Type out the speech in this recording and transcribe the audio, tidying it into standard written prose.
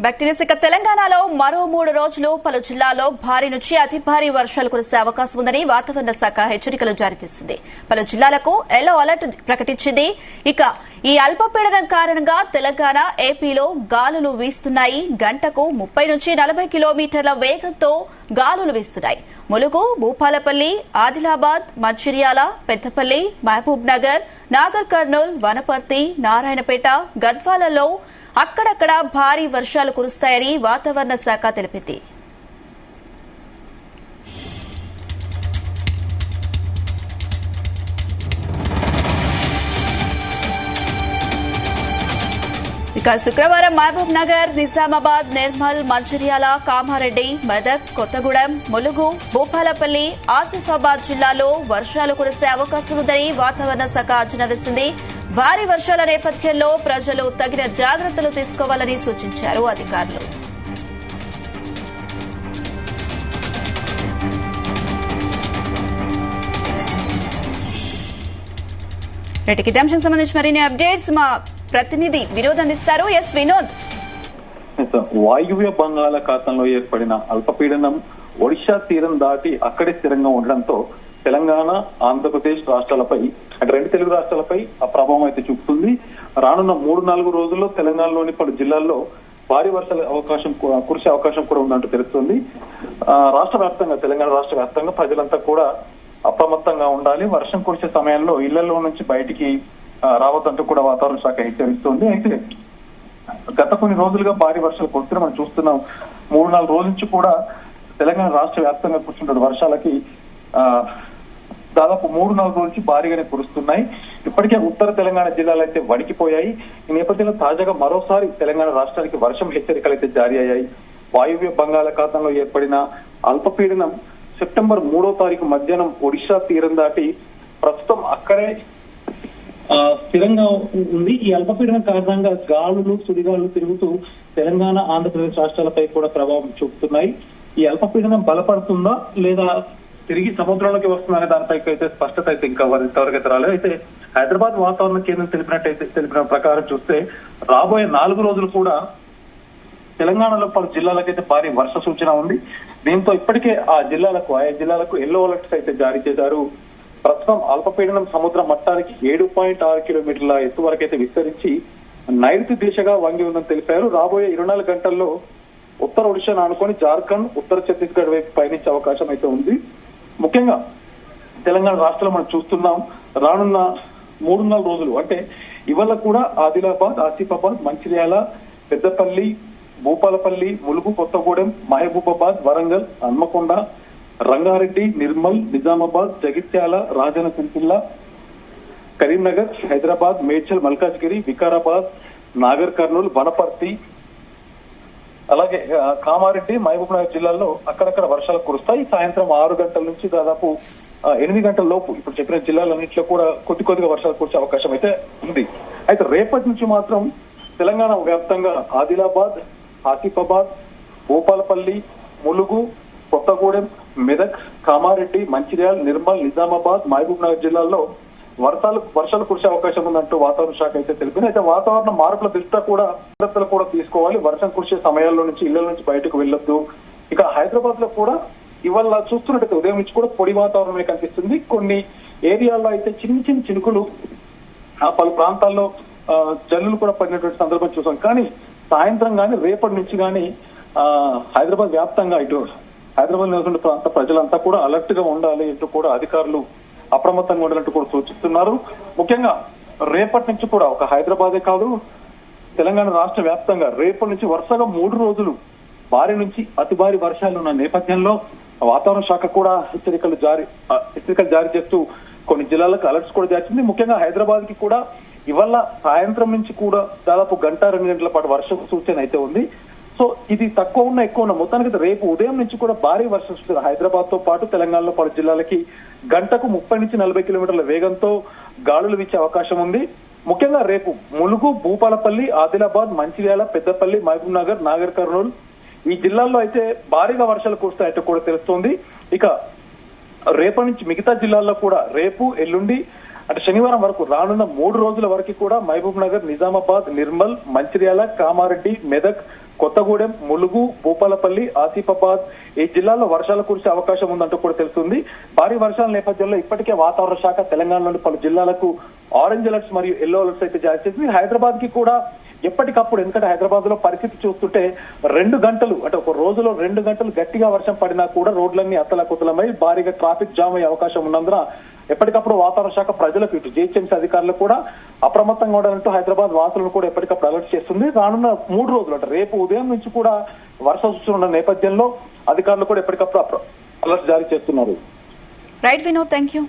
Bacteria తెలంగాణలో మరో 3 రోజులు పలు జిల్లాల్లో భారీ నుంచి అతి భారీ వర్షాలు కురిసే అవకాశం ఉందని వాతావరణ శాఖ హెచ్చరికలు జారీ చేసింది. పలు జిల్లాలకు ఎల్లో అలర్ట్ ప్రకటించింది. ఇక ఈ అల్పపీడనం కారణంగా తెలంగాణ, ఏపీలో గాలులు వీస్తున్నాయి. గంటకు 30 నుంచి 40 కిలోమీటర్ల వేగంతో గాలులు వీస్తున్నాయి. ములుగు, భూపాలపల్లి, ఆదిలాబాద్, మంచిర్యాల, పెద్దపల్లి, మహబూబ్ నగర్, నాగర్ కర్నూల్, వనపర్తి, నారాయణపేట, గద్వాలలో అక్కడక్కడ భారీ వర్షాలు కురుస్తాయని వాతావరణ శాఖ తెలిపింది. ఇక శుక్రవారం మహబూబ్ నగర్, నిజామాబాద్, నిర్మల్, మంచిర్యాల, కామారెడ్డి, మెదక్, కొత్తగూడెం, ములుగు, భూపాలపల్లి, ఆసిఫాబాద్ జిల్లాలో వర్షాలు కురిసే అవకాశం ఉందని వాతావరణ శాఖ అంచనా వేసింది. భారీ వర్షాల నేపథ్యంలో ప్రజలు తగిన జాగ్రత్తలు తీసుకోవాలని సూచించారు అధికారులు. ఇదే అంశం సంబంధించి మరిన్ని అప్డేట్స్ మా ప్రతినిధి వినోద్ అందిస్తారు. ఎస్ వినోద్. వాయువ్య బంగాళాఖాతంలో ఏర్పడిన అల్పపీడనం ఒడిశా తీరం దాటి అక్కడే స్థిరంగా ఉండడంతో తెలంగాణ, ఆంధ్రప్రదేశ్ రాష్ట్రాలపై అంటే 2 తెలుగు రాష్ట్రాలపై ఆ ప్రభావం అయితే చూపుతుంది. రానున్న 3-4 రోజుల్లో తెలంగాణలోని పలు జిల్లాల్లో భారీ వర్షాల కురిసే అవకాశం కూడా ఉందంటూ తెలుస్తుంది. రాష్ట్ర వ్యాప్తంగా, తెలంగాణ రాష్ట్ర వ్యాప్తంగా ప్రజలంతా కూడా అప్రమత్తంగా ఉండాలి. వర్షం కురిసే సమయంలో ఇళ్లలో నుంచి బయటికి రావద్దంటూ కూడా వాతావరణ శాఖ హెచ్చరిస్తోంది. అయితే గత కొన్ని రోజులుగా భారీ వర్షాలు కురుస్తున్నా మనం చూస్తున్నాం. 3-4 రోజుల నుంచి కూడా తెలంగాణ రాష్ట్ర వ్యాప్తంగా కురుస్తున్న వర్షాలకి దాదాపు 3-4 రోజుల నుంచి భారీగానే కురుస్తున్నాయి. ఇప్పటికే ఉత్తర తెలంగాణ జిల్లాలు అయితే వణికిపోయాయి. ఈ నేపథ్యంలో తాజాగా మరోసారి తెలంగాణ రాష్ట్రానికి వర్షం హెచ్చరికలు అయితే జారీ అయ్యాయి. వాయువ్య బంగాళాఖాతంలో ఏర్పడిన అల్పపీడనం సెప్టెంబర్ 3వ తారీఖు మధ్యాహ్నం ఒడిశా తీరం దాటి ప్రస్తుతం అక్కడే స్థిరంగా ఉంది. ఈ అల్పపీడనం కారణంగా గాలులు, సుడిగాలులు తిరుగుతూ తెలంగాణ, ఆంధ్రప్రదేశ్ రాష్ట్రాలపై కూడా ప్రభావం చూపుతున్నాయి. ఈ అల్పపీడనం బలపడుతుందా లేదా తిరిగి సముద్రంలోకి వస్తుందనే దానిపై అయితే స్పష్టత అయితే ఇంకా ఇంతవరకు అయితే రాలేదు. అయితే హైదరాబాద్ వాతావరణ కేంద్రం తెలిపిన ప్రకారం చూస్తే రాబోయే 4 రోజులు కూడా తెలంగాణలో పలు జిల్లాలకైతే భారీ వర్ష సూచన ఉంది. దీంతో ఇప్పటికే ఆయా జిల్లాలకు ఎల్లో అలర్ట్స్ అయితే జారీ చేశారు. ప్రస్తుతం అల్పపీడనం సముద్ర మట్టానికి 7.6 కిలోమీటర్ల ఎత్తు వరకు అయితే విస్తరించి నైరుతి దిశగా వంగి ఉందని తెలిపారు. రాబోయే 24 గంటల్లో ఉత్తర ఒడిశాను ఆనుకొని జార్ఖండ్, ఉత్తర ఛత్తీస్గఢ్ వైపు పయనించే అవకాశం అయితే ఉంది. ముఖ్యంగా తెలంగాణ రాష్ట్రంలో మనం చూస్తున్నాం, రానున్న 3-4 రోజులు అంటే ఇవాళ కూడా ఆదిలాబాద్, ఆసిఫాబాద్, మంచిర్యాల, పెద్దపల్లి, భూపాలపల్లి, ములుగు, కొత్తగూడెం, మహబూబాబాద్, వరంగల్, హన్మకొండ, రంగారెడ్డి, నిర్మల్, నిజామాబాద్, జగిత్యాల, రాజన్న సిరిసిల్ల, కరీంనగర్, హైదరాబాద్, మేడ్చల్, మల్కాజ్గిరి, వికారాబాద్, నాగర్ కర్నూల్, వనపర్తి, అలాగే కామారెడ్డి, మహబూబ్ నగర్ జిల్లాల్లో అక్కడక్కడ వర్షాలు కురుస్తాయి. సాయంత్రం 6 గంటల నుంచి దాదాపు 8 గంటల లోపు ఇప్పుడు చెప్పిన జిల్లాలన్నింటిలో కూడా కొద్దిగా వర్షాలు కురిసే అవకాశం అయితే ఉంది. అయితే రేపటి నుంచి మాత్రం తెలంగాణ వ్యాప్తంగా ఆదిలాబాద్, ఆసిఫాబాద్, భూపాలపల్లి, ములుగు, కొత్తగూడెం, మెదక్, కామారెడ్డి, మంచిర్యాల, నిర్మల్, నిజామాబాద్, మహబూబ్ నగర్ జిల్లాల్లో వర్షాలు కురిసే అవకాశం ఉందంటూ వాతావరణ శాఖ అయితే తెలిపింది. అయితే వాతావరణ మార్పుల దృష్ట్యా కూడా జాగ్రత్తలు కూడా తీసుకోవాలి. వర్షం కురిసే సమయాల్లో నుంచి ఇళ్ల నుంచి బయటకు వెళ్లొద్దు. ఇక హైదరాబాద్ లో కూడా ఇవాళ చూస్తున్నట్టయితే ఉదయం నుంచి కూడా పొడి వాతావరణమే కనిపిస్తుంది. కొన్ని ఏరియాల్లో అయితే చిన్న చినుకులు, పలు ప్రాంతాల్లో జల్లులు కూడా పడినటువంటి సందర్భం చూసాం. కానీ సాయంత్రం కానీ రేపటి నుంచి కానీ హైదరాబాద్ వ్యాప్తంగా ఇటు హైదరాబాద్ నివసించే ప్రాంత ప్రజలంతా కూడా అలర్ట్ గా ఉండాలి అంటూ కూడా అధికారులు అప్రమత్తంగా ఉండాలంటూ కూడా సూచిస్తున్నారు. ముఖ్యంగా రేపటి నుంచి కూడా ఒక హైదరాబాదే కాదు, తెలంగాణ రాష్ట్ర వ్యాప్తంగా రేపటి నుంచి వరుసగా 3 రోజులు భారీ నుంచి అతి భారీ వర్షాలు ఉన్న నేపథ్యంలో వాతావరణ శాఖ కూడా హెచ్చరికలు జారీ చేస్తూ కొన్ని జిల్లాలకు అలర్ట్స్ కూడా చేసింది. ముఖ్యంగా హైదరాబాద్ కి కూడా ఇవాళ సాయంత్రం నుంచి కూడా దాదాపు 1-2 గంటల పాటు వర్ష సూచన అయితే ఉంది. సో ఇది తక్కువ ఉన్న ఎక్కువ ఉన్న మొత్తానికి రేపు ఉదయం నుంచి కూడా భారీ వర్షం వస్తుంది. హైదరాబాద్ తో పాటు తెలంగాణలో పలు జిల్లాలకి గంటకు 30 నుంచి 40 కిలోమీటర్ల వేగంతో గాలులు వీచే అవకాశం ఉంది. ముఖ్యంగా రేపు ములుగు, భూపాలపల్లి, ఆదిలాబాద్, మంచిర్యాల, పెద్దపల్లి, మహబూబ్ నగర్, నాగర్ కర్నూల్ ఈ జిల్లాల్లో అయితే భారీగా వర్షాలు కురుస్తాయంటూ కూడా తెలుస్తోంది. ఇక రేపటి నుంచి మిగతా జిల్లాల్లో కూడా రేపు, ఎల్లుండి అంటే శనివారం వరకు రానున్న 3 రోజుల వరకు కూడా మహబూబ్ నగర్, నిజామాబాద్, నిర్మల్, మంచిర్యాల, కామారెడ్డి, మెదక్, కొత్తగూడెం, ములుగు, భూపాలపల్లి, ఆసిఫాబాద్ ఈ జిల్లాల్లో వర్షాలు కురిసే అవకాశం ఉందంటూ కూడా తెలుస్తుంది. భారీ వర్షాల నేపథ్యంలో ఇప్పటికే వాతావరణ శాఖ తెలంగాణలోని పలు జిల్లాలకు ఆరెంజ్ అలర్ట్స్ మరియు ఎల్లో అలర్ట్స్ అయితే జారీ చేసింది. హైదరాబాద్ కి కూడా ఎప్పటికప్పుడు, ఎందుకంటే హైదరాబాద్ లో పరిస్థితి చూస్తుంటే 2 గంటలు అంటే ఒక రోజులో 2 గంటలు గట్టిగా వర్షం పడినా కూడా రోడ్లన్నీ అతలాకుతలమై భారీగా ట్రాఫిక్ జామ్ అయ్యే అవకాశం ఉన్నందున ఎప్పటికప్పుడు వాతావరణ శాఖ ప్రజలకు ఇటు జీహెచ్ఎంసీ అధికారులు కూడా అప్రమత్తంగా ఉండాలంటూ హైదరాబాద్ వాసులను కూడా ఎప్పటికప్పుడు అలర్ట్ చేస్తుంది. రానున్న 3 రోజులు అంటే రేపు ఉదయం నుంచి కూడా వర్ష సూచన ఉన్న నేపథ్యంలో అధికారులు కూడా ఎప్పటికప్పుడు అలర్ట్ జారీ చేస్తున్నారు. Right Vinod, thank you.